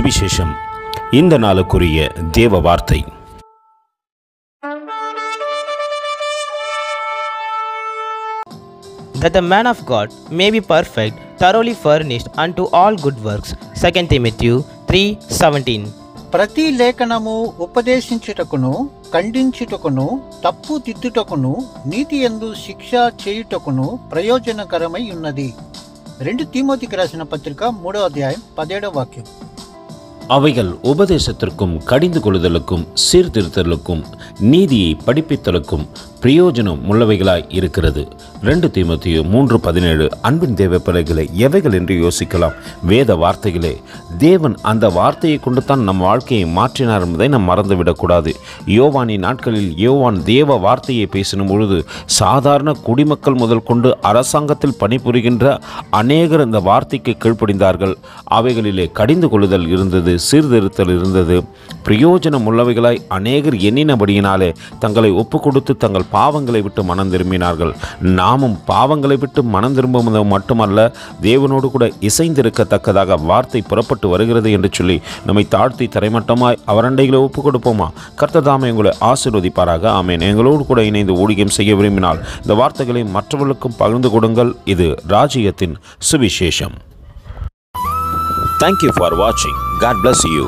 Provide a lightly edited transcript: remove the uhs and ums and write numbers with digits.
சுவிசேஷம். இந்த நாளுக்குரிய தேவ வார்த்தை. That the man of God may be perfect, thoroughly furnished unto all good works. 2 Timothy 3:17. ప్రతి లేఖనము ఉపదేశించుటకును, ఖండించుటకును, తప్పు దిద్దుటకును, నీతి యందు శిక్ష చేయుటకును ప్రయోజనకరమై ఉన్నది. 2 తీమోతికి రాసిన పత్రిక 3వ అధ్యాయం 17వ వాక్యం. அவைகள் உபதேசத்திற்கும் கடிந்து கொள்ளுதலுக்கும் சீர்திருத்தலுக்கும் நீதியை படிப்பித்தலுக்கும் பிரயோஜனம் உள்ளவைகளாய் இருக்கிறது. 2 தீமோத்தேயு 3:17. அன்பின் தேவ பிள்ளைகளை, எவைகள் என்று யோசிக்கலாம். வேத வார்த்தைகளே. தேவன் அந்த வார்த்தையை கொண்டு தான் நம் வாழ்க்கையை மாற்றினார் என்பதை நாம் மறந்துவிடக்கூடாது. யோவானின் நாட்களில் யோவான் தேவ வார்த்தையை பேசின பொழுது சாதாரண குடிமக்கள் முதல் கொண்டு அரசாங்கத்தில் பணிபுரிகின்ற அநேகர் இந்த வார்த்தைக்கு கீழ்ப்படிந்தார்கள். அவைகளிலே கடிந்து கொள்ளுதல் இருந்தது, சீர்திருத்தல் இருந்தது. பிரயோஜனம் உள்ளவைகளாய் அநேகர் எண்ணினபடியினாலே தங்களை ஒப்பு கொடுத்து தங்கள் பாவங்களை விட்டு மனம் திரும்பினார்கள். நாமும் பாவங்களை விட்டு மனம் திரும்புவது மட்டுமல்ல, தேவனோடு கூட இசைந்திருக்கத்தக்கதாக வார்த்தை புறப்பட்டு வருகிறது என்று சொல்லி நம்மை தாழ்த்தி தரைமட்டமாய் அவரண்டைகளை ஒப்பு கொடுப்போமா? கர்த்தர் தாமே உங்களை ஆசீர்வதிப்பாராக. ஆமென். எங்களோடு கூட இணைந்து ஊழியம் செய்ய விரும்பினால் இந்த வார்த்தைகளை மற்றவர்களுக்கும் பகிர்ந்து கொடுங்கள். இது ராஜ்யத்தின் சுவிசேஷம். Thank you for watching. God bless you.